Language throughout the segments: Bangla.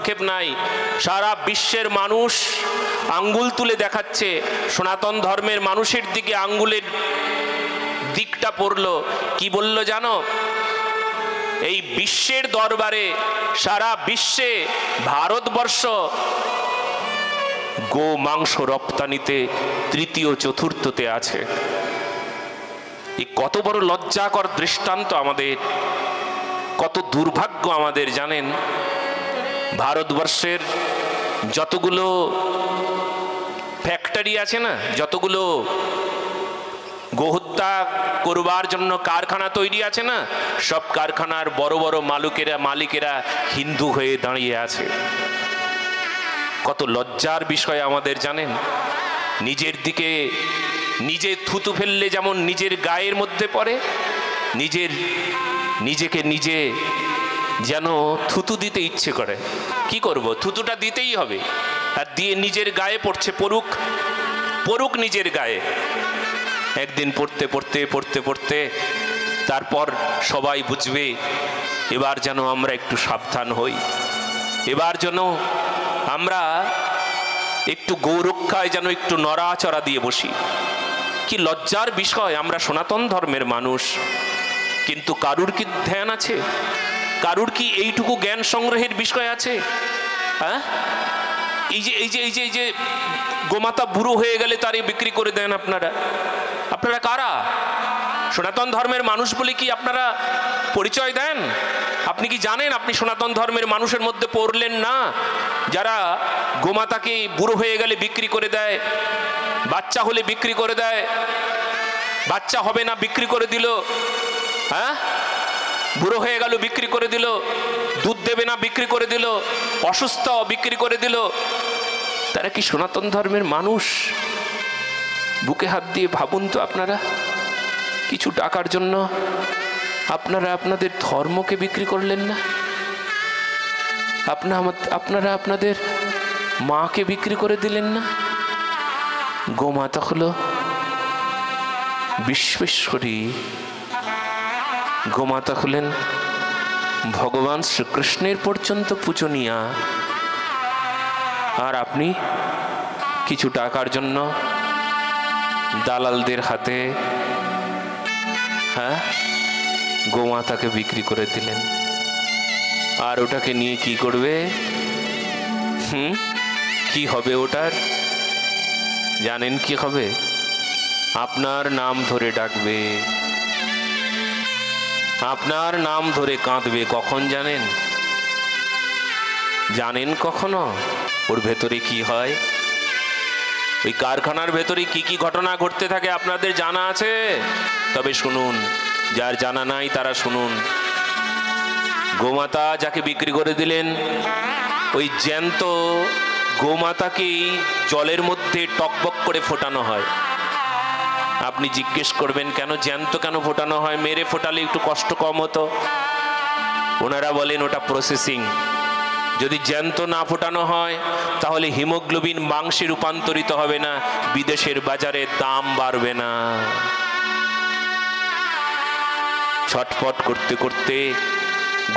হস্তক্ষেপ নাই। সারা বিশ্বের মানুষ আঙ্গুল তুলে দেখাচ্ছে, সনাতন ধর্মের মানুষের দিকে আঙ্গুলের দিকটা পড়ল। কি বলল জানো? এই বিশ্বের দরবারে, সারা বিশ্বে ভারতবর্ষ গো মাংস রপ্তানিতে তৃতীয় চতুর্থতে আছে। এই কত বড় লজ্জাকর দৃষ্টান্ত আমাদের, কত দুর্ভাগ্য আমাদের জানেন? ভারতবর্ষের যতগুলো ফ্যাক্টরি আছে না, যতগুলো গোহত্যা করবার জন্য কারখানা তৈরি আছে না, সব কারখানার বড় বড় মালিকেরা হিন্দু হয়ে দাঁড়িয়ে আছে। কত লজ্জার বিষয় আমাদের জানেন? নিজের দিকে নিজে থুতু ফেললে যেমন নিজের গায়ের মধ্যে পড়ে, নিজেকে নিজে যেন থুতু দিতে ইচ্ছে করে। কি করব, থুতুটা দিতেই হবে, আর দিয়ে নিজের গায়ে পড়ছে। পড়ুক নিজের গায়ে। একদিন পড়তে তারপর সবাই বুঝবে, এবার যেন আমরা একটু সাবধান হই, এবার যেন আমরা একটু গৌরক্ষায় যেন একটু নড়াচড়া দিয়ে বসি। কি লজ্জার বিষয়! আমরা সনাতন ধর্মের মানুষ, কিন্তু কারুর কি ধ্যান আছে? কারুর কি এইটুকু জ্ঞান সংগ্রহের বিষয় আছে? হ্যাঁ, এই যে গোমাতা বুড়ো হয়ে গেলে তারে বিক্রি করে দেন আপনারা কারা? সনাতন ধর্মের মানুষ বলে কি আপনারা পরিচয় দেন? আপনি কি জানেন আপনি সনাতন ধর্মের মানুষের মধ্যে পড়লেন না, যারা গোমাতাকে বুড়ো হয়ে গেলে বিক্রি করে দেয়, বাচ্চা হলে বিক্রি করে দেয়, বাচ্চা হবে না বিক্রি করে দিল, হ্যাঁ, বুড়ো হয়ে গেল বিক্রি করে দিল, দুধ দেবে না বিক্রি করে দিল, অসুস্থ বিক্রি করে দিল। তারা কি সনাতন ধর্মের মানুষ? বুকে হাত দিয়ে ভাবুন তো আপনারা, কিছু টাকার জন্য আপনারা আপনাদের ধর্মকে বিক্রি করলেন না? আপনারা আপনাদের মাকে বিক্রি করে দিলেন না? গোমাতা হলো বিশ্বেশ্বরী, গোমাতা হলেন ভগবান শ্রীকৃষ্ণের পর্যন্ত পূজনীয়া, আর আপনি কিছু টাকার জন্য দালালদের হাতে, হ্যাঁ, গোমাতাকে বিক্রি করে দিলেন। আর ওটাকে নিয়ে কি করবে? কি হবে ওটার? জানেন কি হবে? আপনার নাম ধরে ডাকবে, আপনার নাম ধরে কাঁদবে। কখন জানেন? কখনো ওর ভেতরে কি হয়? ওই কারখানার ভেতরে কি কি ঘটনা ঘটতে থাকে আপনাদের জানা আছে? তবে শুনুন, যার জানা নাই তারা শুনুন। গোমাতা যাকে বিক্রি করে দিলেন, ওই জ্যান্ত গোমাতাকেই জলের মধ্যে টকবক করে ফোটানো হয়। আপনি জিজ্ঞেস করবেন কেন জ্যান্ত কেন ফোটানো হয়? মেরে ফোটালে একটু কষ্ট কম হতো। ওনারা বলেন ওটা প্রসেসিং। যদি জ্যান্ত না ফোটানো হয় তাহলে হিমোগ্লোবিন মাংসে রূপান্তরিত হবে না, বিদেশের বাজারে দাম বাড়বে না। ছটফট করতে করতে,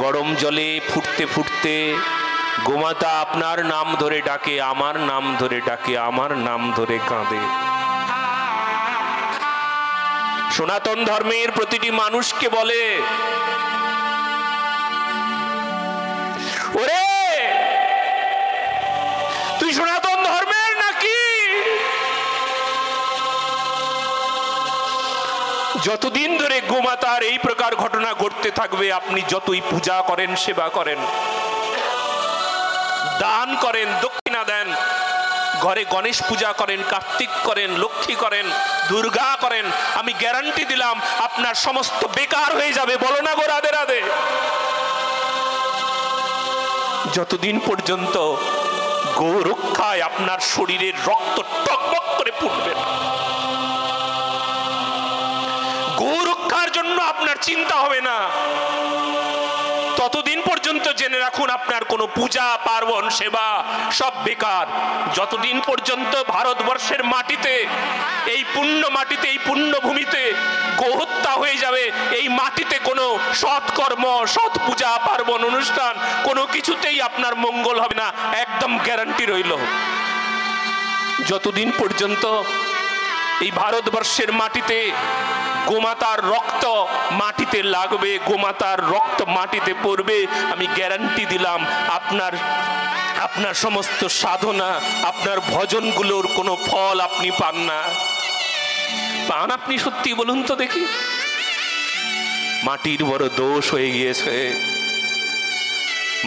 গরম জলে ফুটতে ফুটতে গোমাতা আপনার নাম ধরে ডাকে, আমার নাম ধরে ডাকে, আমার নাম ধরে কাঁদে। সনাতন ধর্মের প্রতিটি মানুষকে বলে, ওরে তুই সনাতন ধর্মের নাকি? যতদিন ধরে গোমাতার এই প্রকার ঘটনা ঘটতে থাকবে, আপনি যতই পূজা করেন, সেবা করেন, দান করেন, দক্ষিণা দেন, ঘরে গণেশ পূজা করেন, কার্তিক করেন, লক্ষ্মী করেন, দুর্গা করেন, আমি গ্যারান্টি দিলাম আপনার সমস্ত বেকার হয়ে যাবে। বলো না গো রাধে রাধে? যতদিন পর্যন্ত গো রক্ষায় আপনার শরীরের রক্ত টকবক করে ফুটবে, গো রক্ষার জন্য আপনার চিন্তা হবে না, ততদিন পর্যন্ত জেনে জেনে রাখুন আপনার কোনো পূজা পার্বণ সেবা সব বেকার। যতদিন পর্যন্ত ভারতবর্ষের মাটিতে, এই পুণ্য মাটিতে, এই পুণ্যভূমিতে গোহত্যা হয়ে যাবে, এই মাটিতে কোনো সৎকর্ম, সৎ পূজা পার্বণ অনুষ্ঠান কোনো কিছুতেই আপনার মঙ্গল হবে না, একদম গ্যারান্টি রইল। যতদিন পর্যন্ত এই ভারতবর্ষের মাটিতে গোমাতার রক্ত মাটিতে লাগবে, গোমাতার রক্ত মাটিতে পড়বে, আমি গ্যারান্টি দিলাম আপনার সমস্ত সাধনা, আপনার ভজনগুলোর কোনো ফল আপনি পান না। পান আপনি সত্যি বলুন তো দেখি? মাটির বড় দোষ হয়ে গিয়েছে,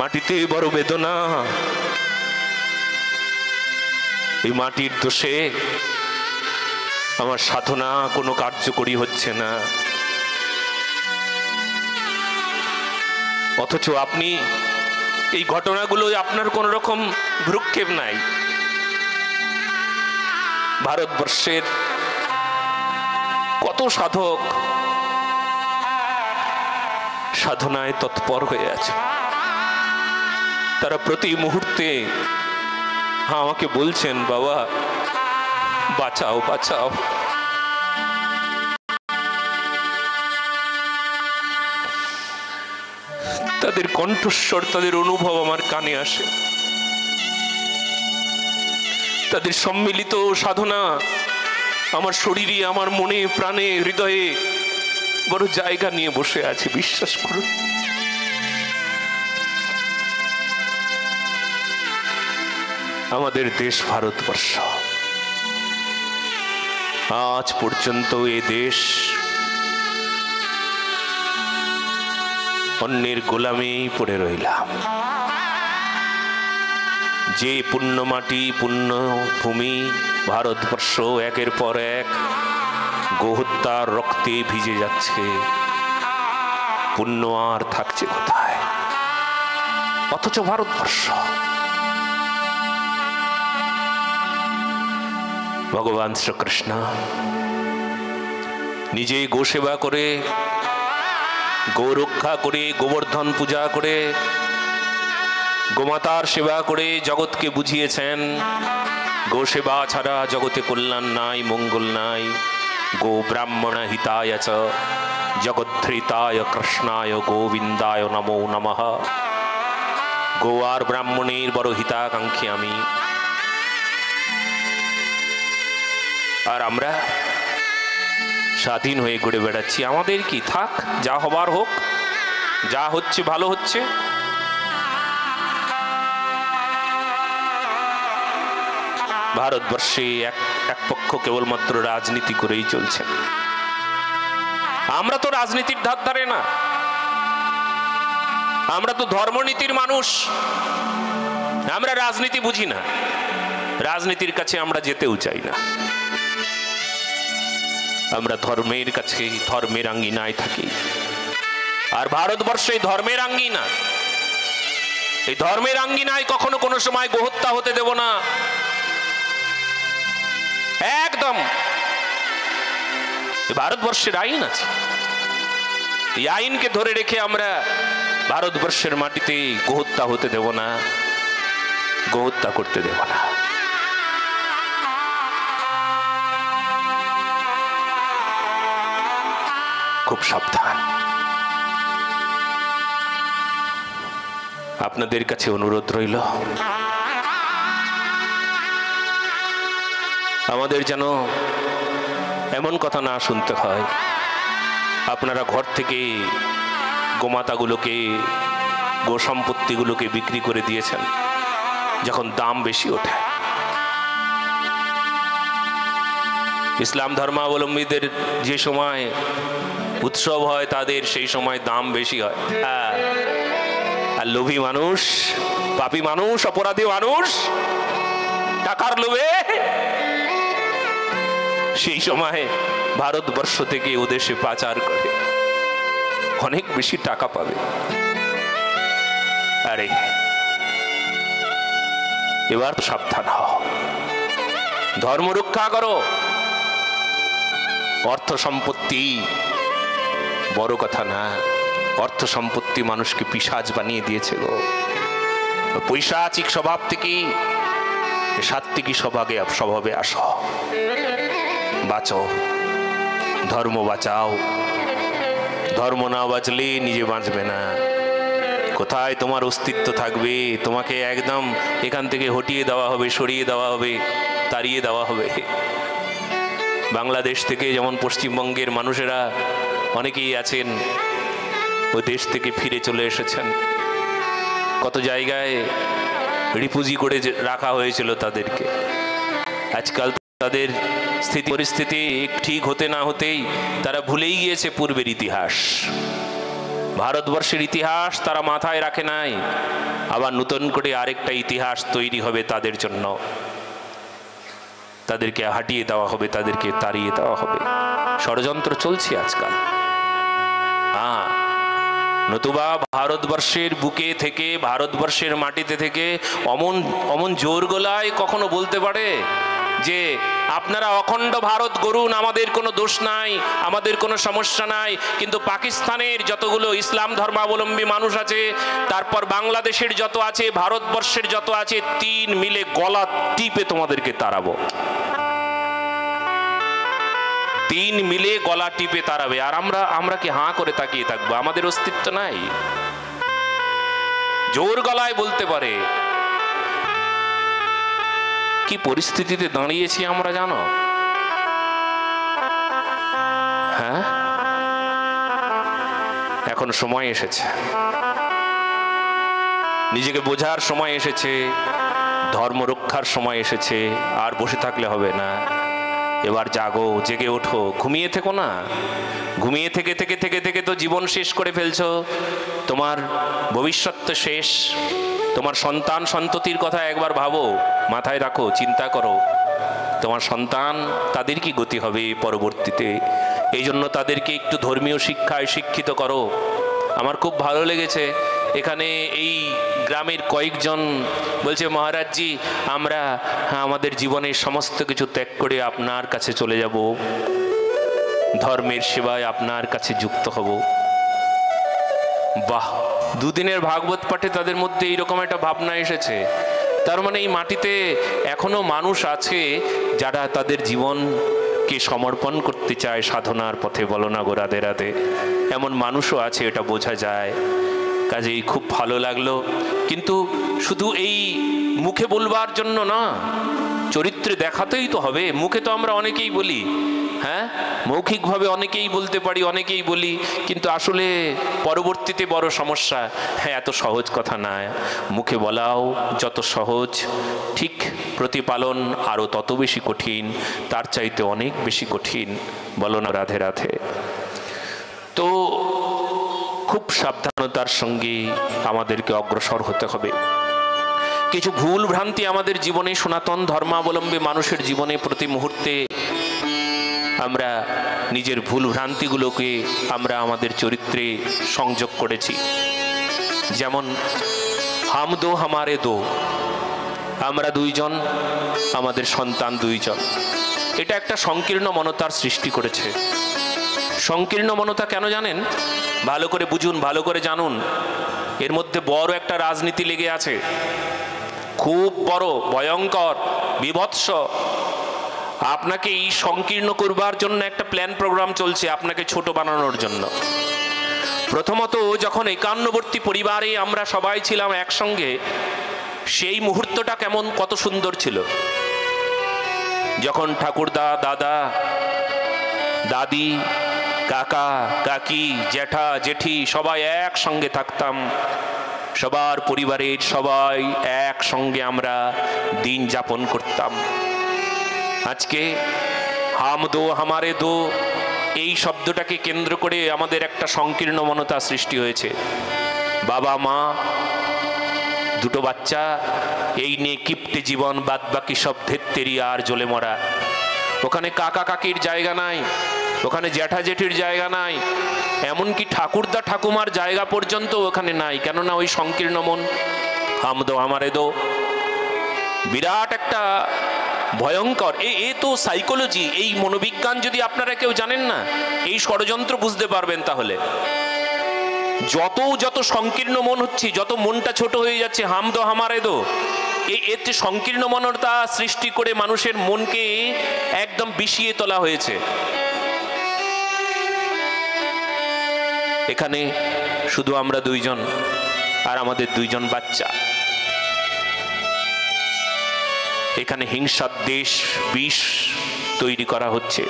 মাটিতে বড় বেদনা। এই মাটির দোষে আমার সাধনা কোনো কার্যকরী হচ্ছে না। অথচ আপনি এই ঘটনাগুলো, আপনার কোন রকম ভ্রুক্ষেপ নাই। ভারতবর্ষের কত সাধক সাধনায় তৎপর হয়ে আছে, তারা প্রতি মুহূর্তে আমাকে বলছেন, বাবা বাঁচাও বাঁচাও। তাদের কণ্ঠস্বর, তাদের অনুভব আমার কানে আসে। তাদের সম্মিলিত সাধনা আমার শরীরে, আমার মনে, প্রাণে, হৃদয়ে বড় জায়গা নিয়ে বসে আছে, বিশ্বাস করুন। আমাদের দেশ ভারতবর্ষ, আজ পর্যন্ত এ দেশ অন্যের গোলামি পড়ে রইলাম। যে পুণ্য মাটি, পুণ্য ভূমি ভারতবর্ষ একের পর এক গোহত্যার রক্তে ভিজে যাচ্ছে, পুণ্য আর থাকছে কোথায়? অথচ ভারতবর্ষ, ভগবান শ্রীকৃষ্ণ নিজে গো সেবা করে, গো রক্ষা করে, গোবর্ধন পূজা করে, গোমাতার সেবা করে জগৎকে বুঝিয়েছেন গো সেবা ছাড়া জগতে কল্যাণ নাই, মঙ্গল নাই। গো ব্রাহ্মণ হিতায় চ জগদ্ধৃতায় কৃষ্ণায় গোবিন্দায় নমো নমঃ। গো আর ব্রাহ্মণের বড় হিতাকাঙ্ক্ষী আমি। আর আমরা স্বাধীন হয়ে ঘুরে বেড়াচ্ছি। আমাদের কি, থাক, যা হবার হোক, যা হচ্ছে ভালো হচ্ছে। ভারতবর্ষে এক পক্ষ কেবলমাত্র রাজনীতি করেই চলছে। আমরা তো রাজনীতির ধার ধারে না, আমরা তো ধর্মনীতির মানুষ। আমরা রাজনীতি বুঝি না, রাজনীতির কাছে আমরা যেতেও চাই না। আমরা ধর্মের কাছে, ধর্মের আঙ্গিনায় থাকি। আর ভারতবর্ষে ধর্মের আঙ্গিনা, এই ধর্মের আঙ্গিনায় কখনো কোনো সময় গোহত্যা হতে দেব না, একদম। ভারতবর্ষের আইন আছে, এই আইনকে ধরে রেখে আমরা ভারতবর্ষের মাটিতে গোহত্যা হতে দেব না, গোহত্যা করতে দেব না। খুব সাবধান। আপনাদের কাছে অনুরোধ রইল, আমাদের যেন এমন কথা না শুনতে হয় আপনারা ঘর থেকে গোমাতাগুলোকে, গো সম্পত্তিগুলোকে বিক্রি করে দিয়েছেন যখন দাম বেশি ওঠে। ইসলাম ধর্মাবলম্বীদের যে সময় উৎসব হয়, তাদের সেই সময় দাম বেশি হয়। আর লোভী মানুষ, পাপী মানুষ, অপরাধী মানুষ টাকার লোভে সেই সময় ভারতবর্ষ থেকে ওদেশে পাচার করে, অনেক বেশি টাকা পাবে। আরে এবার সাবধান হও, ধর্ম রক্ষা করো। অর্থ সম্পত্তি বড় কথা না, অর্থ সম্পত্তি মানুষকে পিশাচ বানিয়ে দিয়েছে গো। পৈশাচিক স্বভাব থেকে সাত্ত্বিকী স্বভাবে আসো, বাঁচো, ধর্ম বাঁচাও। ধর্ম না বাঁচলে নিজে বাঁচবে না। কোথায় তোমার অস্তিত্ব থাকবে? তোমাকে একদম এখান থেকে হটিয়ে দেওয়া হবে, সরিয়ে দেওয়া হবে, তাড়িয়ে দেওয়া হবে। বাংলাদেশ থেকে যেমন পশ্চিমবঙ্গের মানুষেরা অনেকেই আছেন ওই দেশ থেকে ফিরে চলে এসেছেন, কত জায়গায় রিফিউজি করে রাখা হয়েছিল তাদেরকে। আজকাল তাদের পরিস্থিতি ঠিক হতে না হতেই তারা ভুলেই গিয়েছে পূর্বের ইতিহাস। ভারতবর্ষের ইতিহাস তারা মাথায় রাখে নাই। আবার নতুন করে আরেকটা ইতিহাস তৈরি হবে তাদের জন্য। তাদেরকে হাঁটিয়ে দেওয়া হবে, তাদেরকে তাড়িয়ে দেওয়া হবে। ষড়যন্ত্র চলছে আজকাল। নতুবা ভারতবর্ষের বুকে থেকে, ভারতবর্ষের মাটিতে থেকে অমন জোর গলায় কখনো বলতে পারে যে আপনারা অখণ্ড ভারত গড়ুন, আমাদের কোনো দোষ নাই, আমাদের কোনো সমস্যা নাই। কিন্তু পাকিস্তানের যতগুলো ইসলাম ধর্মাবলম্বী মানুষ আছে, তারপর বাংলাদেশের যত আছে, ভারতবর্ষের যত আছে, তিন মিলে গলা টিপে তোমাদেরকে তাড়াবো। তিন মিলে গলা টিপে তাড়াবে। আর আমরা কি হাঁ করে তাকিয়ে থাকবো? আমাদের অস্তিত্ব নাই? জোর গলায় বলতে পারে। কি পরিস্থিতিতে দাঁড়িয়েছি আমরা জানো? হ্যাঁ, এখন সময় এসেছে, নিজেকে বোঝার সময় এসেছে, ধর্ম রক্ষার সময় এসেছে। আর বসে থাকলে হবে না। এবার জাগো, জেগে ওঠো, ঘুমিয়ে থেকো না। ঘুমিয়ে থেকে থেকে থেকে থেকে তো জীবন শেষ করে ফেলছো। তোমার ভবিষ্যৎ তো শেষ। তোমার সন্তান সন্ততির কথা একবার ভাবো, মাথায় রাখো, চিন্তা করো। তোমার সন্তান, তাদের কি গতি হবে পরবর্তীতে? এই জন্য তাদেরকে একটু ধর্মীয় শিক্ষায় শিক্ষিত করো। আমার খুব ভালো লেগেছে, এখানে এই গ্রামের কয়েকজন বলছে, মহারাজজি আমরা আমাদের জীবনের সমস্ত কিছু ত্যাগ করে আপনার কাছে চলে যাব, ধর্মের সেবায় আপনার কাছে যুক্ত হব। বাহ, দুদিনের ভাগবত পাঠে তাদের মধ্যে এইরকম একটা ভাবনা এসেছে। তার মানে এই মাটিতে এখনো মানুষ আছে যারা তাদের জীবনকে সমর্পণ করতে চায় সাধনার পথে। বলো না গো রাধে রাধে? এমন মানুষও আছে, এটা বোঝা যায়। কাজেই খুব ভালো লাগলো। কিন্তু শুধু এই মুখে বলবার জন্য না, চরিত্রে দেখাতেই তো হবে। মুখে তো আমরা অনেকেই বলি, হ্যাঁ, মৌখিকভাবে অনেকেই বলতে পারি, অনেকেই বলি, কিন্তু আসলে পরবর্তীতে বড় সমস্যা। হ্যাঁ, এত সহজ কথা না। মুখে বলাও যত সহজ, ঠিক প্রতিপালন আরও তত বেশি কঠিন, তার চাইতে অনেক বেশি কঠিন। বলো না রাধে রাধে? তো খুব সাবধানতার সঙ্গে আমাদেরকে অগ্রসর হতে হবে। কিছু ভুল ভ্রান্তি আমাদের জীবনে, সনাতন ধর্মাবলম্বী মানুষের জীবনে প্রতি মুহূর্তে আমরা নিজের ভুল ভ্রান্তিগুলোকে আমরা আমাদের চরিত্রে সংযোগ করেছি। যেমন হাম দো হামারে দো, আমরা দুইজন, আমাদের সন্তান দুইজন। এটা একটা সংকীর্ণ মনতার সৃষ্টি করেছে। সংকীর্ণ মনতা কেন জানেন? ভালো করে বুঝুন, ভালো করে জানুন। এর মধ্যে বড় একটা রাজনীতি লেগে আছে, খুব বড়, ভয়ঙ্কর, বীভৎস। আপনাকে এই সংকীর্ণ করবার জন্য একটা প্ল্যান প্রোগ্রাম চলছে, আপনাকে ছোট বানানোর জন্য। প্রথমত, যখন একান্নবর্তী পরিবারে আমরা সবাই ছিলাম একসঙ্গে, সেই মুহূর্তটা কেমন, কত সুন্দর ছিল। যখন ঠাকুরদা, দাদা, দাদি, কাকা, কাকি, জ্যাঠা, জেঠি সবাই একসঙ্গে থাকতাম, সবার পরিবারের সবাই একসঙ্গে আমরা দিন যাপন করতাম। আজকে হাম দো হামারে দো, এই শব্দটাকে কেন্দ্র করে আমাদের একটা সংকীর্ণ মনতা সৃষ্টি হয়েছে। বাবা মা, দুটো বাচ্চা, এই নিয়ে কিপ্টে জীবন, বাদ বাকি সব ধেত্তেরি আর জ্বলে মরা। ওখানে কাকা কাকির জায়গা নাই, ওখানে জ্যাঠা জেঠির জায়গা নাই, এমনকি ঠাকুরদা ঠাকুমার জায়গা পর্যন্ত ওখানে নাই। কেননা ওই সংকীর্ণ মন। হাম দো হামারে দো বিরাট একটা ভয়ঙ্কর। এ তো সাইকোলজি, এই মনোবিজ্ঞান যদি আপনারা কেউ জানেন না, এই ষড়যন্ত্র বুঝতে পারবেন। তাহলে যত সংকীর্ণ মন হচ্ছে, যত মনটা ছোট হয়ে যাচ্ছে, হাম দো হামারে দো, এতে সংকীর্ণ মনতা সৃষ্টি করে মানুষের মনকে একদম বিষিয়ে তোলা হয়েছে। এখানে শুধু আমরা দুইজন আর আমাদের দুইজন বাচ্চা। এখানে হিংসার দেশ বিষ তৈরি করা হচ্ছে,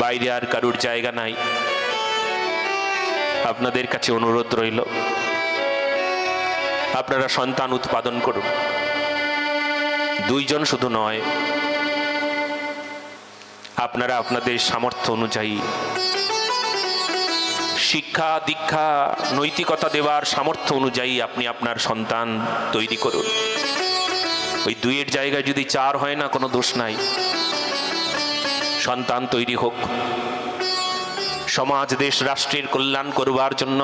বাইরে আর কারুর জায়গা নাই। আপনাদের কাছে অনুরোধ রইল, আপনারা সন্তান উৎপাদন করুন। দুইজন শুধু নয়, আপনারা আপনাদের সামর্থ্য অনুযায়ী শিক্ষা দীক্ষা নৈতিকতা দেওয়ার সামর্থ্য অনুযায়ী আপনি আপনার সন্তান তৈরি করুন। ওই দুইয়ের জায়গায় যদি চার হয় না, কোনো দোষ নাই, সন্তান তৈরি হোক। সমাজ দেশ রাষ্ট্রের কল্যাণ করবার জন্য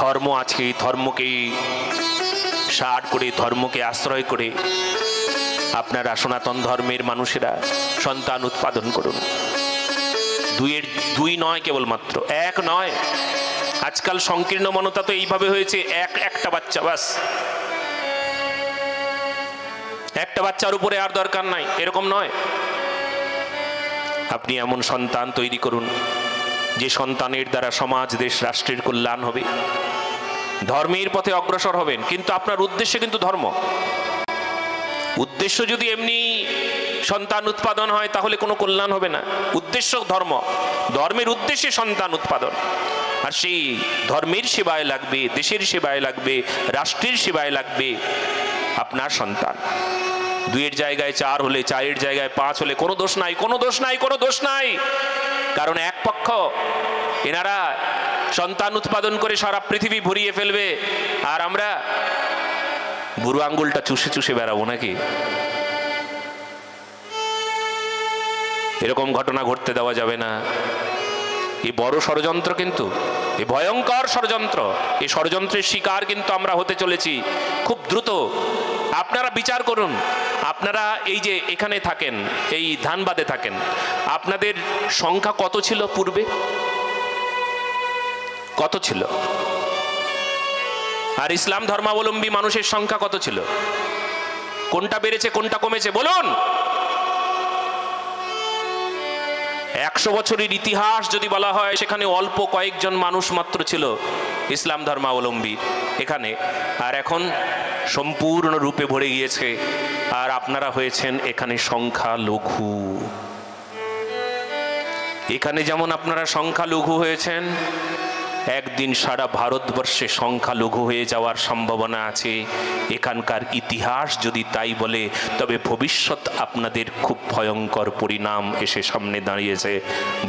ধর্ম আছে, ধর্মকে সার করে, ধর্মকে আশ্রয় করে আপনারা সনাতন ধর্মের মানুষেরা সন্তান উৎপাদন করুন। দুই নয়, কেবলমাত্র এক নয়। আজকাল সংকীর্ণ মনতা তো এইভাবে হয়েছে, একটা বাচ্চা, বাস একটা বাচ্চার উপরে আর দরকার নাই, এরকম নয়। আপনি এমন সন্তান তৈরি করুন যে সন্তানের দ্বারা সমাজ দেশ রাষ্ট্রের কল্যাণ হবে, ধর্মের পথে অগ্রসর হবেন। কিন্তু আপনার উদ্দেশ্য কিন্তু ধর্ম। উদ্দেশ্য যদি এমনি সন্তান উৎপাদন হয় তাহলে কোনো কল্যাণ হবে না। উদ্দেশ্য ধর্ম, ধর্মের উদ্দেশ্যে সন্তান উৎপাদন, আর সেই ধর্মের সেবায় লাগবে, দেশের সেবায় লাগবে, রাষ্ট্রের সেবায় লাগবে আপনার সন্তান। দুইয়ের জায়গায় চার হলে, চারের জায়গায় পাঁচ হলে কোনো দোষ নাই, কোনো দোষ নাই, কোনো দোষ নাই। কারণ এক পক্ষ এনারা সন্তান উৎপাদন করে সারা পৃথিবী ভরিয়ে ফেলবে, আর আমরা বুড়ো আঙ্গুলটা চুষে চুষে বেড়াবো নাকি? এরকম ঘটনা ঘটতে দেওয়া যাবে না। এই বড় ষড়যন্ত্র, কিন্তু এই ভয়ঙ্কর ষড়যন্ত্র, এই ষড়যন্ত্রের শিকার কিন্তু আমরা হতে চলেছি খুব দ্রুত। আপনারা বিচার করুন, আপনারা এই যে এখানে থাকেন, এই ধানবাদে থাকেন, আপনাদের সংখ্যা কত ছিল পূর্বে? কত ছিল? আর ইসলাম ধর্মাবলম্বী মানুষের সংখ্যা কত ছিল? কোনটা বেড়েছে, কোনটা কমেছে বলুন? 100 বছরের ইতিহাস যদি বলা হয়, সেখানে অল্প কয়েকজন মানুষ মাত্র ছিল ইসলাম ধর্মাবলম্বী এখানে, আর এখন সম্পূর্ণ রূপে ভরে গিয়েছে। আর আপনারা হয়েছেন এখানে সংখ্যালঘু। এখানে যেমন আপনারা সংখ্যালঘু হয়েছেন, একদিন সারা ভারতবর্ষে সংখ্যালঘু হয়ে যাওয়ার সম্ভাবনা আছে। এখানকার ইতিহাস যদি তাই বলে, তবে ভবিষ্যৎ আপনাদের খুব ভয়ঙ্কর পরিণাম এসে সামনে দাঁড়িয়েছে।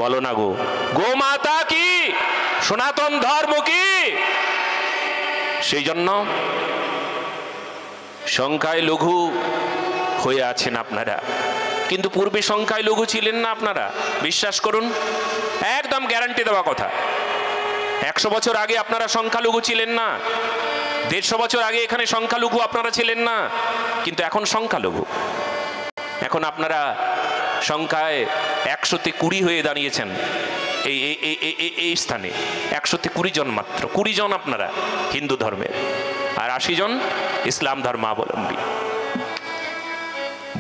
বলো না গো, গোমাতা কি, সনাতন ধর্ম কি? সেই জন্য সংখ্যায় লঘু হয়ে আছেন আপনারা, কিন্তু পূর্বে সংখ্যায় লঘু ছিলেন না আপনারা। বিশ্বাস করুন, একদম গ্যারান্টি দেওয়া কথা। 100 বছর আগে আপনারা সংখ্যালঘু ছিলেন না, 150 বছর আগে এখানে সংখ্যালঘু আপনারা ছিলেন না, কিন্তু এখন সংখ্যালঘু। এখন আপনারা সংখ্যায় 120 হয়ে দাঁড়িয়েছেন এই স্থানে। 120 জন মাত্র, 20 জন আপনারা হিন্দু ধর্মের, আর 80 জন ইসলাম ধর্মাবলম্বী।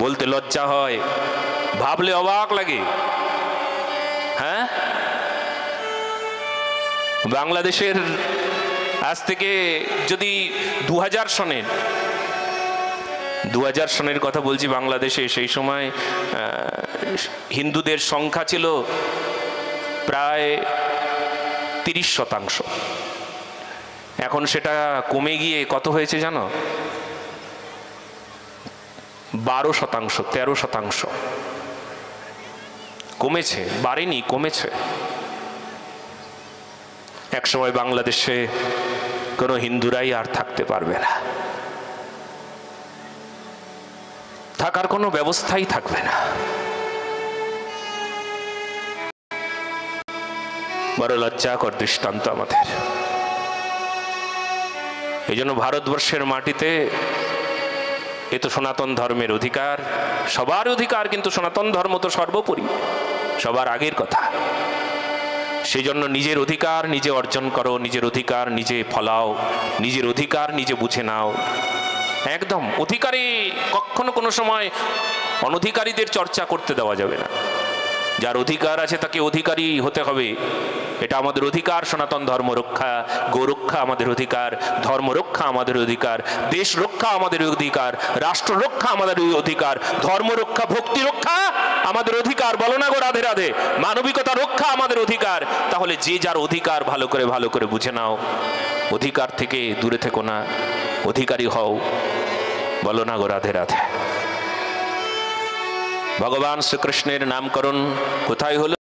বলতে লজ্জা হয়, ভাবলে অবাক লাগে। হ্যাঁ, বাংলাদেশের আজ থেকে যদি 2000 সনের কথা বলছি, বাংলাদেশে সেই সময় হিন্দুদের সংখ্যা ছিল প্রায় 30%। এখন সেটা কমে গিয়ে কত হয়েছে জানো? 12%, 13% কমেছে, বাড়েনি, কমেছে। একসময় বাংলাদেশে কোনো হিন্দুরাই আর থাকতে পারবে না, থাকার কোনো ব্যবস্থাই থাকবে না। বড় লজ্জাকর দৃষ্টান্ত আমাদের। এই জন্য ভারতবর্ষের মাটিতে এ তো সনাতন ধর্মের অধিকার, সবার অধিকার, কিন্তু সনাতন ধর্ম তো সর্বোপরি, সবার আগের কথা। সেই জন্য নিজের অধিকার নিজে অর্জন করো, নিজের অধিকার নিজে ফলাও, নিজের অধিকার নিজে বুঝে নাও। একদম অধিকারে কখনো কোনো সময় অনধিকারীদের চর্চা করতে দেওয়া যাবে না। যার অধিকার আছে তাকে অধিকারী হতে হবে, এটা আমাদের অধিকার। সনাতন ধর্ম রক্ষা, গোরক্ষা আমাদের অধিকার, ধর্ম রক্ষা আমাদের অধিকার, দেশ রক্ষা আমাদের অধিকার, রাষ্ট্র রক্ষা আমাদের অধিকার, ধর্ম রক্ষা ভক্তি রক্ষা আমাদের অধিকার। বলো না গো রাধে রাধে। মানবিকতা রক্ষা আমাদের অধিকার। তাহলে যে যার অধিকার ভালো করে বুঝে নাও, অধিকার থেকে দূরে থেকো না, অধিকারী হও। বলো না গো রাধে রাধে। ভগবান শ্রীকৃষ্ণের নামকরণ কোথায় হলো?